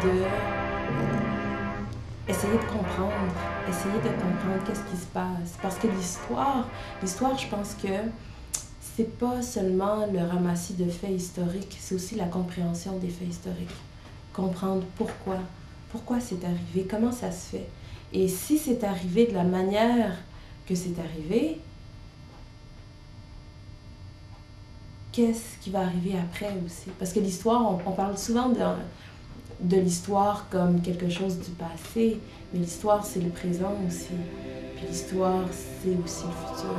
de essayer de comprendre, qu'est-ce qui se passe. Parce que l'histoire, je pense que c'est pas seulement le ramassis de faits historiques, c'est aussi la compréhension des faits historiques. Comprendre pourquoi c'est arrivé, comment ça se fait. Et si c'est arrivé de la manière que c'est arrivé, qu'est-ce qui va arriver après aussi? Parce que l'histoire, on parle souvent de l'histoire comme quelque chose du passé, mais l'histoire, c'est le présent aussi. Puis l'histoire, c'est aussi le futur.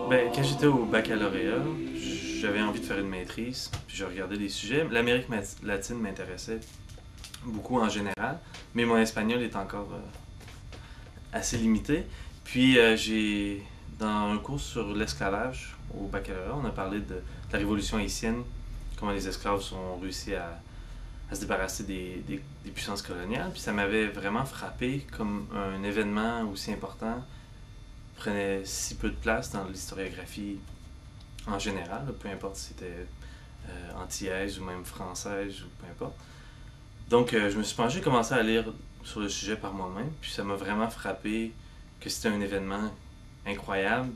Ben, quand j'étais au baccalauréat, j'avais envie de faire une maîtrise, puis je regardais des sujets. L'Amérique latine m'intéressait beaucoup en général, mais mon espagnol est encore assez limité. Puis dans un cours sur l'esclavage au baccalauréat, on a parlé de la révolution haïtienne, comment les esclaves ont réussi à se débarrasser des puissances coloniales. Puis ça m'avait vraiment frappé comme un événement aussi important prenait si peu de place dans l'historiographie en général, peu importe si c'était antillaise ou même française ou peu importe. Donc je me suis penché, commencé à lire sur le sujet par moi-même, puis ça m'a vraiment frappé que c'était un événement incroyable,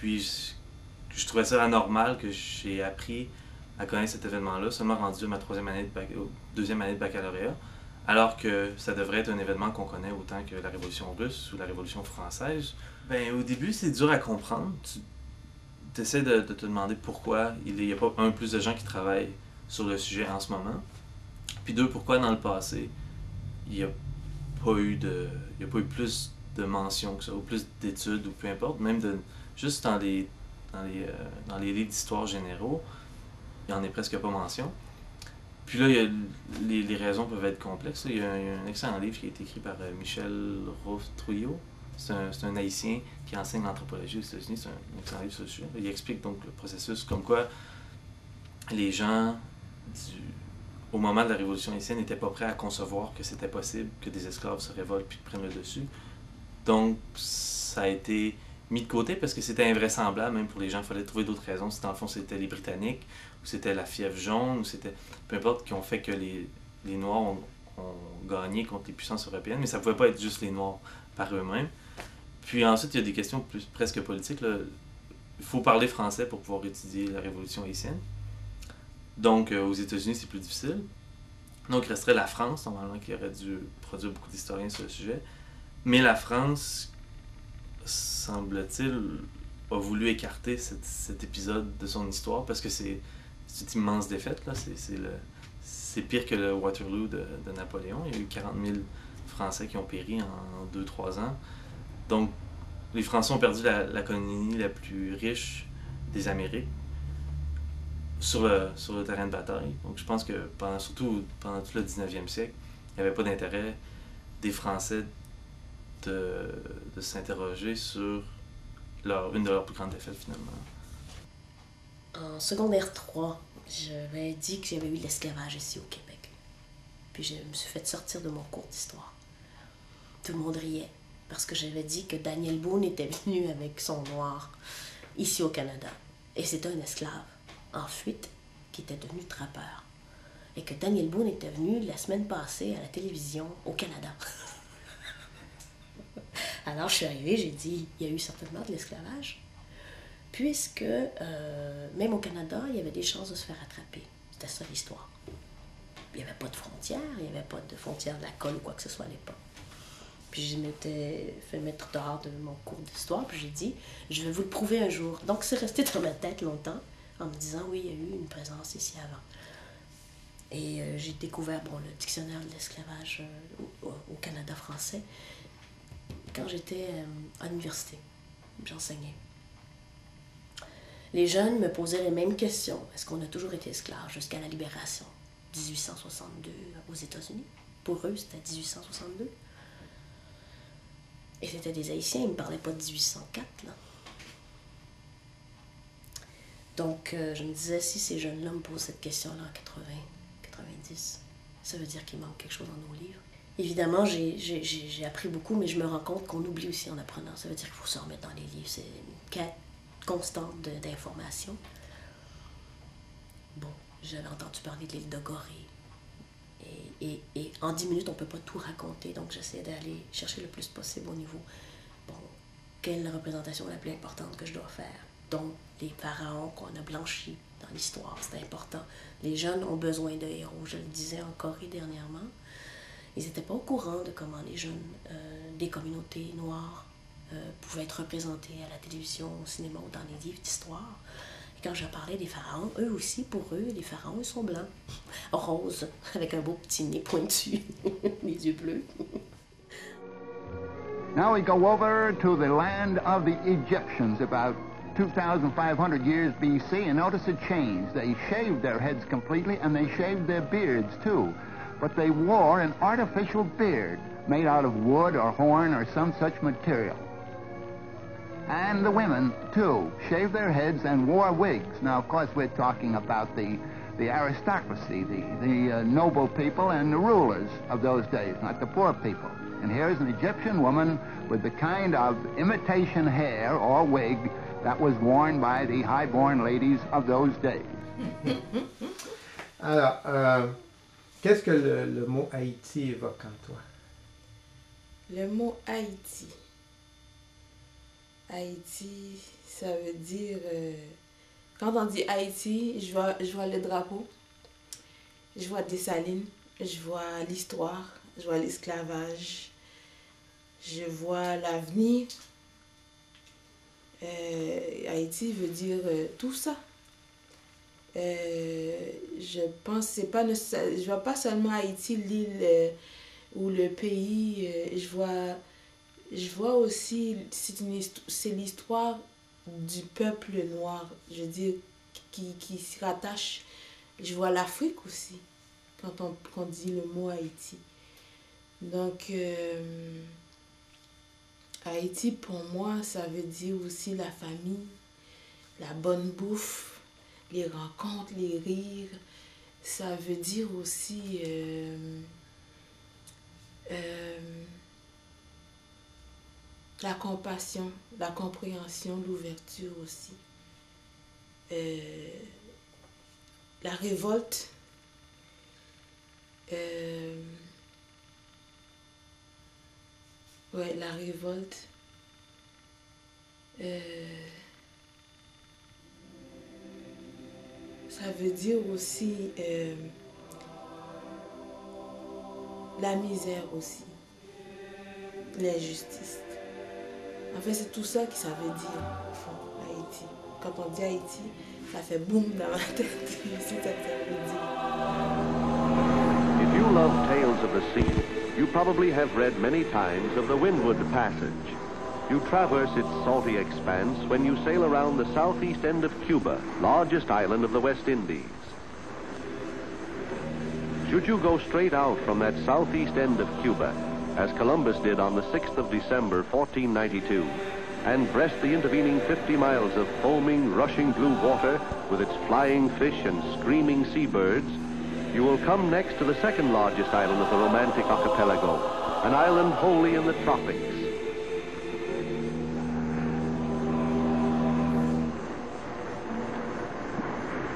puis je trouvais ça anormal que j'ai appris à connaître cet événement-là, seulement rendu à ma deuxième année de baccalauréat, alors que ça devrait être un événement qu'on connaît autant que la Révolution russe ou la Révolution française. Ben, au début, c'est dur à comprendre. Tu essaies de te demander pourquoi il n'y a pas, un, plus de gens qui travaillent sur le sujet en ce moment, puis deux, pourquoi dans le passé, il n'y a il y a pas eu plus de mentions que ça, ou plus d'études, ou peu importe, même juste dans les livres d'histoire généraux, il n'y en est presque pas mention. Puis là, les raisons peuvent être complexes. Il y a un excellent livre qui a été écrit par Michel Roth-Trouillot. C'est un Haïtien qui enseigne l'anthropologie aux États-Unis. C'est un excellent livre sur le sujet. Il explique donc le processus, comme quoi les gens, au moment de la Révolution haïtienne, n'étaient pas prêts à concevoir que c'était possible que des esclaves se révoltent puis prennent le dessus. Donc, ça a été mis de côté parce que c'était invraisemblable, même pour les gens. Il fallait trouver d'autres raisons. Si dans le fond, c'était les Britanniques, ou c'était la fièvre jaune, ou c'était peu importe, qui ont fait que les Noirs ont gagné contre les puissances européennes. Mais ça ne pouvait pas être juste les Noirs par eux-mêmes. Puis ensuite, il y a des questions presque politiques. Là. Il faut parler français pour pouvoir étudier la Révolution haïtienne. Donc, aux États-Unis, c'est plus difficile. Donc, il resterait la France, normalement, qui aurait dû produire beaucoup d'historiens sur le sujet. Mais la France, semble-t-il, a voulu écarter cet épisode de son histoire parce que c'est une immense défaite. Là. C'est pire que le Waterloo de Napoléon. Il y a eu 40 000 Français qui ont péri en 2-3 ans. Donc, les Français ont perdu la colonie la plus riche des Amériques sur le terrain de bataille. Donc, je pense que surtout pendant tout le 19e siècle, il n'y avait pas d'intérêt des Français de s'interroger sur une de leurs plus grandes défaites, finalement. En secondaire 3, j'avais dit que j'avais eu de l'esclavage ici au Québec. Puis je me suis fait sortir de mon cours d'histoire. Tout le monde riait parce que j'avais dit que Daniel Boone était venu avec son noir ici au Canada. Et c'était un esclave en fuite qui était devenu trappeur. Et que Daniel Boone était venu la semaine passée à la télévision au Canada. Alors je suis arrivée, j'ai dit, il y a eu certainement de l'esclavage, puisque même au Canada, il y avait des chances de se faire attraper. C'était ça l'histoire. Il n'y avait pas de frontières, il n'y avait pas de frontières de la colle ou quoi que ce soit à l'époque. Puis je m'étais fait mettre dehors de mon cours d'histoire, puis j'ai dit, je vais vous le prouver un jour. Donc c'est resté dans ma tête longtemps, en me disant, oui, il y a eu une présence ici avant. Et j'ai découvert le dictionnaire de l'esclavage au Canada français quand j'étais à l'université. J'enseignais. Les jeunes me posaient les mêmes questions. Est-ce qu'on a toujours été esclaves jusqu'à la libération 1862 aux États-Unis? Pour eux, c'était 1862. Et c'était des Haïtiens, ils ne me parlaient pas de 1804, là. Donc, je me disais, si ces jeunes-là me posent cette question-là en 80, 90, ça veut dire qu'il manque quelque chose dans nos livres. Évidemment, j'ai appris beaucoup, mais je me rends compte qu'on oublie aussi en apprenant. Ça veut dire qu'il faut se remettre dans les livres. C'est une quête constante d'informations. Bon, j'avais entendu parler de l'île de Gorée. Et en 10 minutes, on ne peut pas tout raconter. Donc, j'essaie d'aller chercher le plus possible au niveau. Bon, quelle est la représentation la plus importante que je dois faire? Donc, les pharaons qu'on a blanchis dans l'histoire, c'est important. Les jeunes ont besoin de héros. Je le disais en Corée dernièrement. Ils n'étaient pas au courant de comment les jeunes des communautés noires pouvaient être représentés à la télévision, au cinéma ou dans les livres d'histoire. Et quand je parlais des pharaons, eux aussi, pour eux, les pharaons, ils sont blancs, roses, avec un beau petit nez pointu, les yeux bleus. Now we go over to the land of the Egyptians about 2,500 years BC, and notice a change. They shaved their heads completely, and they shaved their beards, too. But they wore an artificial beard made out of wood or horn or some such material. And the women, too, shaved their heads and wore wigs. Now, of course, we're talking about the aristocracy, the noble people and the rulers of those days, not the poor people. And here's an Egyptian woman with the kind of imitation hair or wig that was worn by the high-born ladies of those days. Alors, qu'est-ce que le mot Haïti évoque en toi? Le mot Haïti. Haïti, ça veut dire... quand on dit Haïti, je vois le drapeau, je vois Dessalines, je vois l'histoire, je vois l'esclavage, je vois l'avenir. Haïti veut dire tout ça. Je pense c'est pas je vois pas seulement Haïti, l'île ou le pays. Je vois aussi c'est l'histoire du peuple noir. Je veux dire qui s'y rattache. Je vois l'Afrique aussi quand on dit le mot Haïti. Donc Haïti pour moi ça veut dire aussi la famille, la bonne bouffe, les rencontres, les rires. Ça veut dire aussi la compassion, la compréhension, l'ouverture aussi. La révolte. Ouais, la révolte. Ça veut dire aussi la misère aussi, l'injustice. En fait, c'est tout ça que ça veut dire, Haïti. Quand on dit Haïti, ça fait boum dans ma tête. C'est ça que ça veut dire. If you love tales of the sea, you probably have read many times of the Windward Passage. You traverse its salty expanse when you sail around the southeast end of Cuba, largest island of the West Indies. Should you go straight out from that southeast end of Cuba, as Columbus did on the 6th of December, 1492, and breast the intervening 50 miles of foaming, rushing blue water with its flying fish and screaming seabirds, you will come next to the second largest island of the romantic archipelago, an island wholly in the tropics.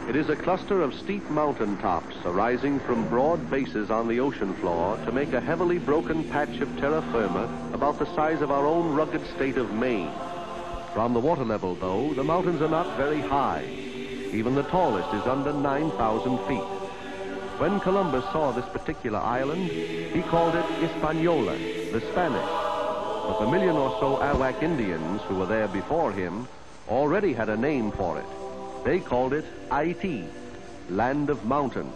It is a cluster of steep mountain tops arising from broad bases on the ocean floor to make a heavily broken patch of terra firma about the size of our own rugged state of Maine. From the water level, though, the mountains are not very high. Even the tallest is under 9,000 feet. When Columbus saw this particular island, he called it Hispaniola, the Spanish. But the million or so Arawak Indians who were there before him already had a name for it. They called it Haiti, land of mountains.